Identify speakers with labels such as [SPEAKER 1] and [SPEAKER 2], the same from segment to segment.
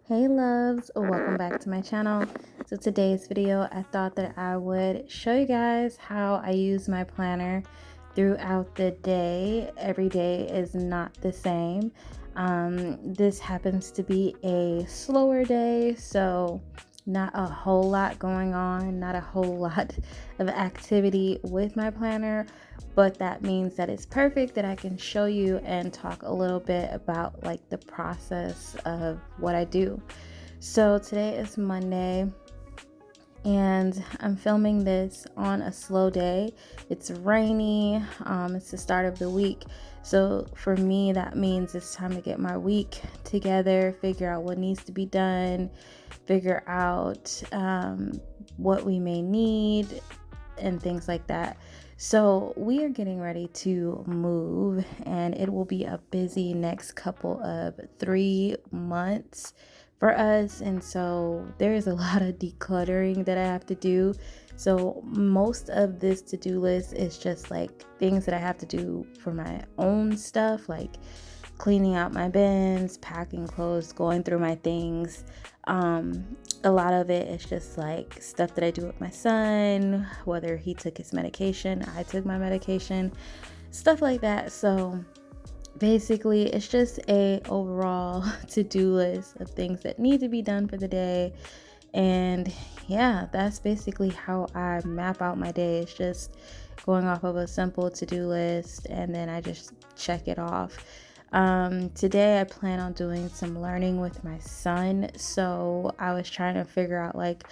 [SPEAKER 1] Hey loves, welcome back to my channel. So today's video, I thought that I would show you guys how I use my planner throughout the day. Every day is not the same. This happens to be a slower day, so not a whole lot going on, not a whole lot of activity with my planner, but that means that it's perfect that I can show you and talk a little bit about like the process of what I do. So today is Monday and I'm filming this on a slow day. It's rainy, it's the start of the week. So for me, that means it's time to get my week together, figure out what needs to be done, figure out what we may need and things like that. So we are getting ready to move and it will be a busy next couple of 3 months for us, and so there is a lot of decluttering that I have to do. So most of this to-do list is just like things that I have to do for my own stuff, like cleaning out my bins, packing clothes, going through my things. A lot of it is just like stuff that I do with my son, whether he took his medication, I took my medication, stuff like that. So basically it's just a overall to-do list of things that need to be done for the day. And yeah, that's basically how I map out my day. It's just going off of a simple to-do list and then I just check it off. Today I plan on doing some learning with my son, so I was trying to figure out like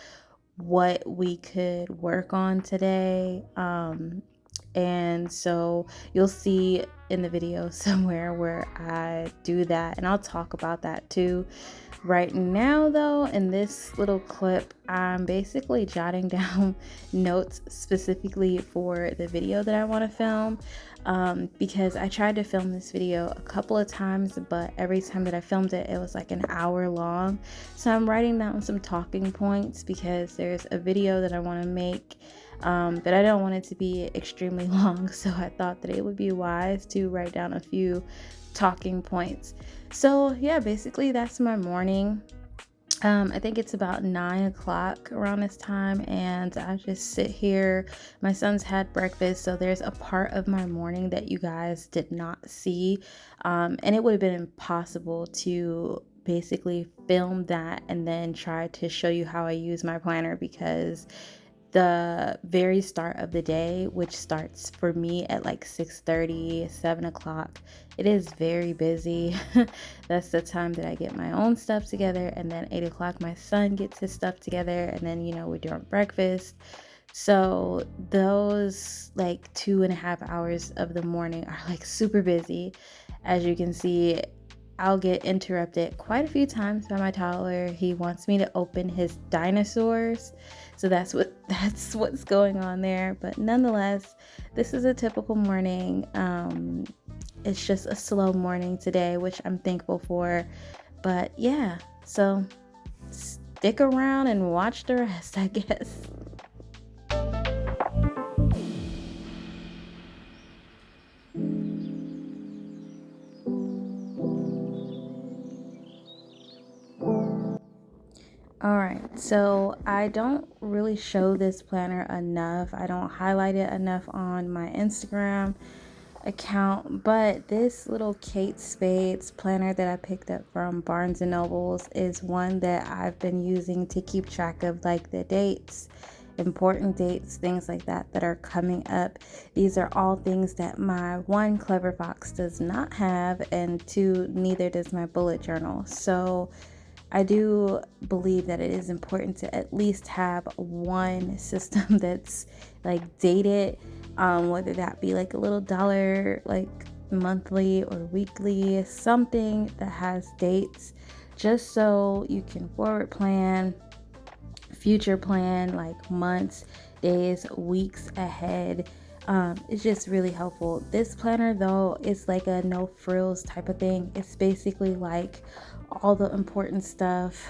[SPEAKER 1] what we could work on today. And so you'll see in the video somewhere where I do that, and I'll talk about that too. Right now though, in this little clip, I'm basically jotting down notes specifically for the video that I want to film, because I tried to film this video a couple of times, but every time that I filmed it, it was like an hour long. So I'm writing down some talking points because there's a video that I want to make, but I don't want it to be extremely long, so I thought that it would be wise to write down a few talking points. So yeah, basically that's my morning. I think it's about 9 o'clock around this time, and I just sit here. My son's had breakfast, so there's a part of my morning that you guys did not see, and it would have been impossible to basically film that and then try to show you how I use my planner, because the very start of the day, which starts for me at like 6:30, 7 o'clock, it is very busy. That's the time that I get my own stuff together, and then 8 o'clock my son gets his stuff together, and then we're doing breakfast. So those like 2.5 hours of the morning are like super busy. As you can see, I'll get interrupted quite a few times by my toddler. He wants me to open his dinosaurs. So that's what's going on there. But nonetheless, this is a typical morning. It's just a slow morning today, which I'm thankful for. But yeah, so stick around and watch the rest, I guess. All right, so I don't really show this planner enough. I don't highlight it enough on my Instagram account, but this little Kate Spades planner that I picked up from Barnes and Nobles is one that I've been using to keep track of like the dates, important dates, things like that that are coming up. These are all things that my one Clever Fox does not have, and two, neither does my bullet journal. So I do believe that it is important to at least have one system that's like dated, whether that be like a little dollar, like monthly or weekly, something that has dates, just so you can forward plan, future plan, like months, days, weeks ahead. It's just really helpful. This planner though is like a no frills type of thing. It's basically like all the important stuff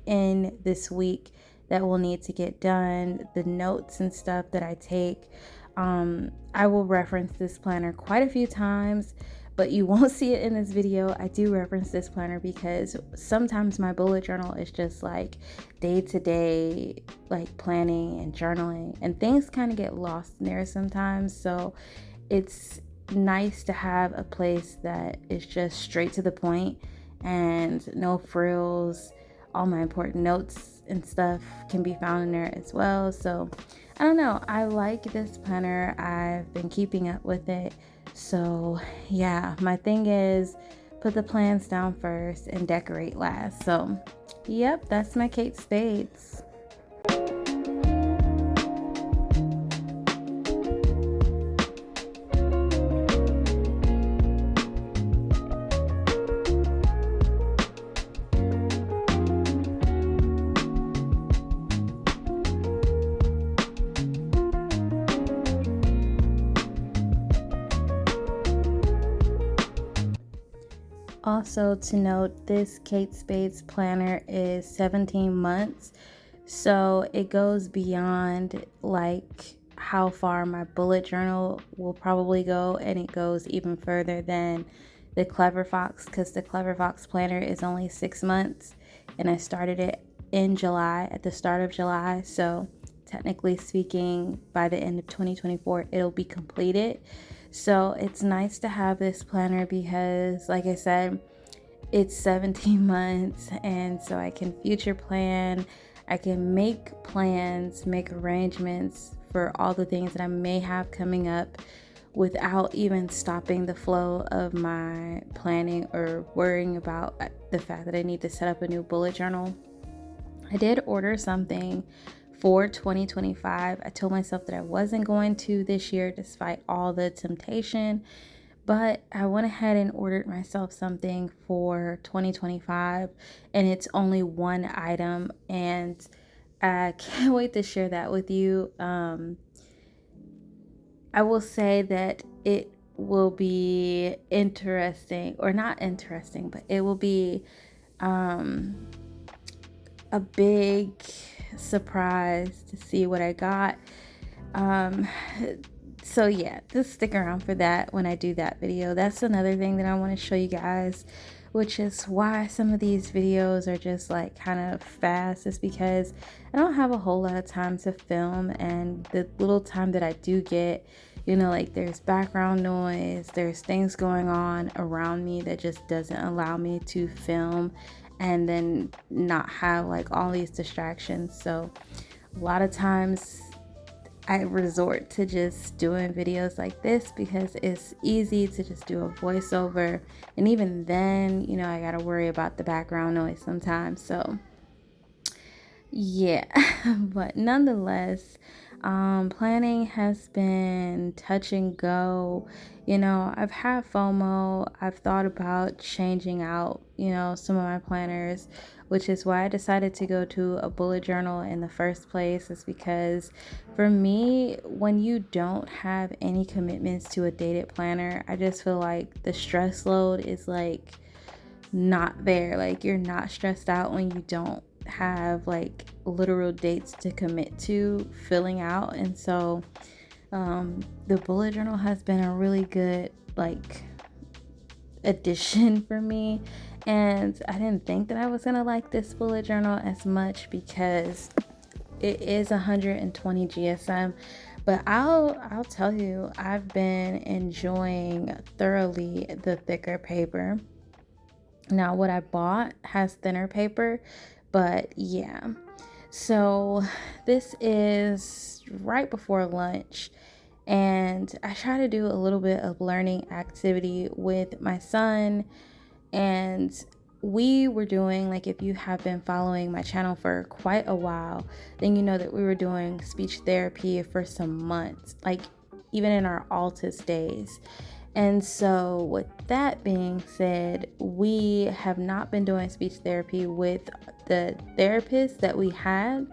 [SPEAKER 1] in this week that will need to get done, the notes and stuff that I take. I will reference this planner quite a few times, but you won't see it in this video. I do reference this planner because sometimes my bullet journal is just like day-to-day like planning and journaling, and things kind of get lost in there sometimes. So it's nice to have a place that is just straight to the point and no frills. All my important notes and stuff can be found in there as well. So I don't know, I like this planner. I've been keeping up with it. So yeah, my thing is put the plans down first and decorate last. So yep, that's my Kate Spades. Also to note, this Kate Spades planner is 17 months, so it goes beyond like how far my bullet journal will probably go, and it goes even further than the Clever Fox, because the Clever Fox planner is only 6 months, and I started it in July, at the start of July. So technically speaking, by the end of 2024 it'll be completed. So it's nice to have this planner because, like I said, it's 17 months, and so I can future plan. I can make plans, make arrangements for all the things that I may have coming up without even stopping the flow of my planning or worrying about the fact that I need to set up a new bullet journal. I did order something for 2025. I told myself that I wasn't going to this year despite all the temptation, but I went ahead and ordered myself something for 2025, and it's only one item, and I can't wait to share that with you. I will say that it will be interesting, or not interesting, but it will be a big surprise to see what I got. So yeah, just stick around for that when I do that video. That's another thing that I want to show you guys, which is why some of these videos are just like kind of fast. Is because I don't have a whole lot of time to film, and the little time that I do get, you know, like there's background noise, there's things going on around me that just doesn't allow me to film and then not have like all these distractions. So a lot of times I resort to just doing videos like this because it's easy to just do a voiceover, and even then, you know, I gotta worry about the background noise sometimes. So yeah, but nonetheless, planning has been touch and go. You know, I've had FOMO. I've thought about changing out, you know, some of my planners, which is why I decided to go to a bullet journal in the first place. Is because for me, when you don't have any commitments to a dated planner, I just feel like the stress load is like not there. Like you're not stressed out when you don't have like literal dates to commit to filling out. And so the bullet journal has been a really good like addition for me, and I didn't think that I was gonna like this bullet journal as much because it is 120 GSM, but I'll tell you, I've been enjoying thoroughly the thicker paper. Now what I bought has thinner paper, but yeah. So this is right before lunch, and I try to do a little bit of learning activity with my son, and we were doing, like, if you have been following my channel for quite a while, then you know that we were doing speech therapy for some months, like even in our Altus days. And so with that being said, we have not been doing speech therapy with the therapist that we had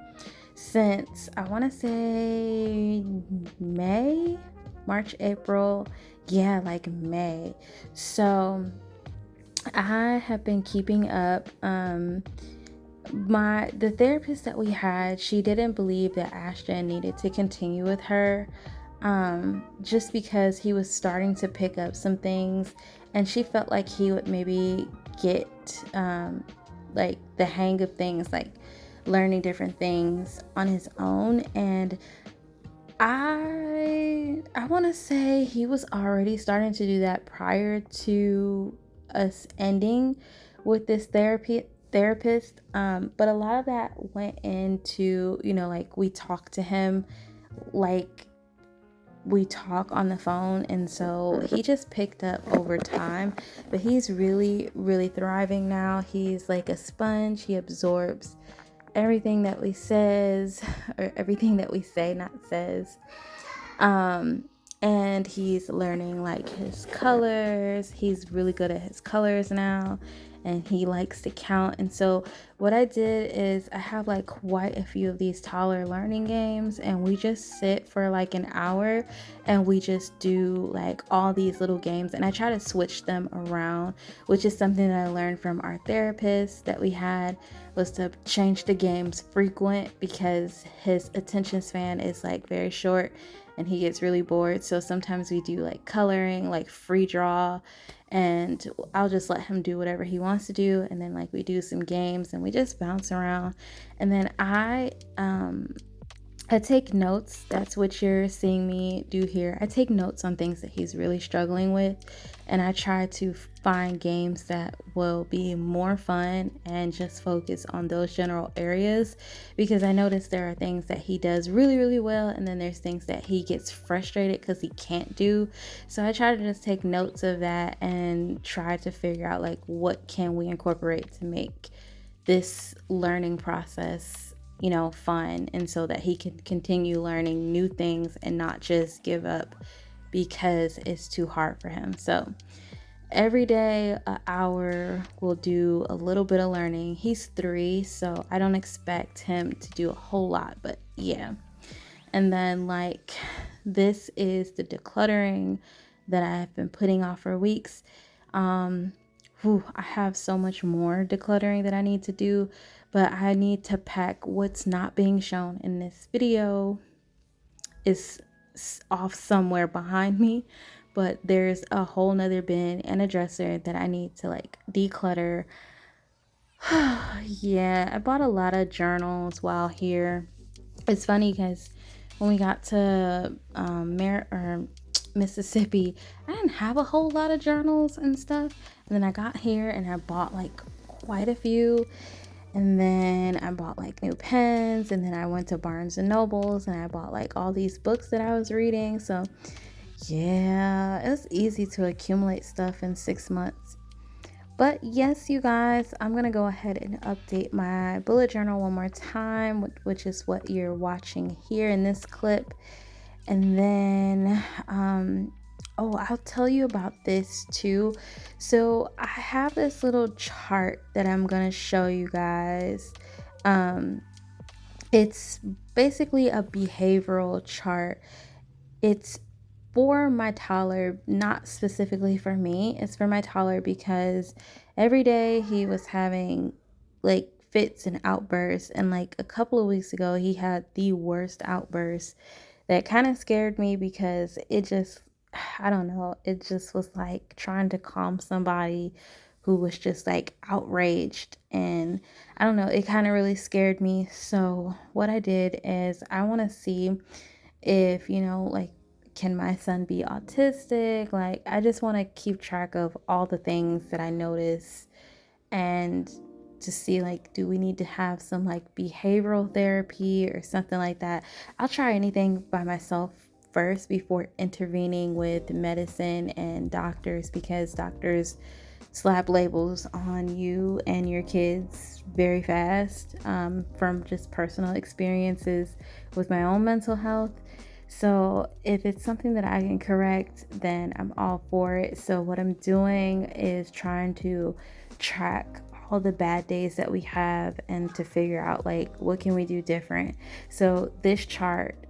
[SPEAKER 1] since, I want to say May, March, April. Yeah, like May. So I have been keeping up. The therapist that we had, she didn't believe that Ashton needed to continue with her, just because he was starting to pick up some things, and she felt like he would maybe get like the hang of things, like learning different things on his own. And I want to say he was already starting to do that prior to us ending with this therapist. But a lot of that went into, you know, like we talked to him like we talk on the phone, and so he just picked up over time. But he's really thriving now. He's like a sponge. He absorbs everything that we says, or everything that we say, not says. And he's learning like his colors. He's really good at his colors now, and he likes to count. And so what I did is I have like quite a few of these taller learning games, and we just sit for like an hour and we just do like all these little games, and I try to switch them around, which is something that I learned from our therapist that we had, was to change the games frequent, because his attention span is like very short and he gets really bored. So sometimes we do like coloring, like free draw, and I'll just let him do whatever he wants to do, and then like we do some games and we just bounce around. And then I take notes. That's what you're seeing me do here. I take notes on things that he's really struggling with, and I try to find games that will be more fun and just focus on those general areas, because I notice there are things that he does really well, and then there's things that he gets frustrated because he can't do. So I try to just take notes of that and try to figure out like what can we incorporate to make this learning process, you know, fun, and so that he can continue learning new things and not just give up because it's too hard for him. So every day, an hour, we'll do a little bit of learning. He's 3, so I don't expect him to do a whole lot, but yeah. And then like this is the decluttering that I've been putting off for weeks. I have so much more decluttering that I need to do, but I need to pack what's not being shown in this video. Is off somewhere behind me, but there's a whole nother bin and a dresser that I need to like declutter. Yeah, I bought a lot of journals while here. It's funny because when we got to Mississippi, I didn't have a whole lot of journals and stuff, and then I got here and I bought like quite a few. And then I bought like new pens, and then I went to Barnes and Nobles and I bought like all these books that I was reading. So yeah, it was easy to accumulate stuff in 6 months. But yes, you guys, I'm gonna go ahead and update my bullet journal one more time, which is what you're watching here in this clip. And then I'll tell you about this too. So I have this little chart that I'm gonna show you guys. It's basically a behavioral chart. It's for my toddler, not specifically for me. It's for my toddler because every day he was having like fits and outbursts, and like a couple of weeks ago he had the worst outburst that kind of scared me, because it just, I don't know, it just was like trying to calm somebody who was just like outraged, and I don't know, it kind of really scared me. So what I did is I want to see if, you know, like, can my son be autistic? Like, I just want to keep track of all the things that I notice, and to see like, do we need to have some like behavioral therapy or something like that. I'll try anything by myself first before intervening with medicine and doctors, because doctors slap labels on you and your kids very fast, from just personal experiences with my own mental health. So if it's something that I can correct, then I'm all for it. So what I'm doing is trying to track all the bad days that we have and to figure out like, what can we do different. So this chart,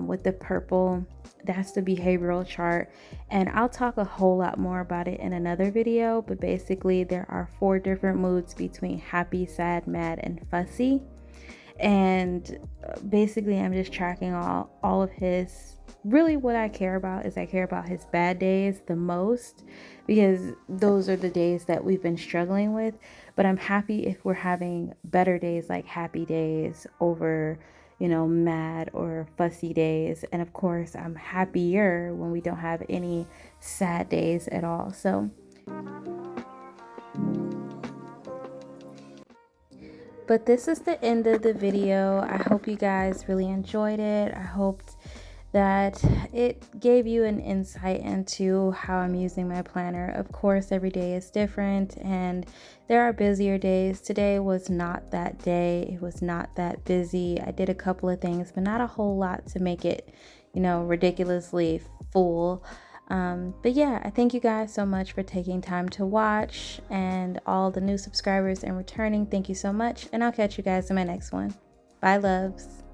[SPEAKER 1] with the purple, that's the behavioral chart, and I'll talk a whole lot more about it in another video. But basically there are 4 different moods between happy, sad, mad, and fussy. And basically I'm just tracking all of his, really what I care about is I care about his bad days the most, because those are the days that we've been struggling with. But I'm happy if we're having better days, like happy days over, you know, mad or fussy days. And of course I'm happier when we don't have any sad days at all. So but this is the end of the video. I hope you guys really enjoyed it. I hoped that it gave you an insight into how I'm using my planner. Of course, every day is different and there are busier days. Today was not that day. It was not that busy. I did a couple of things, but not a whole lot to make it, you know, ridiculously full. But yeah, I thank you guys so much for taking time to watch, and all the new subscribers and returning, thank you so much, and I'll catch you guys in my next one. Bye, loves.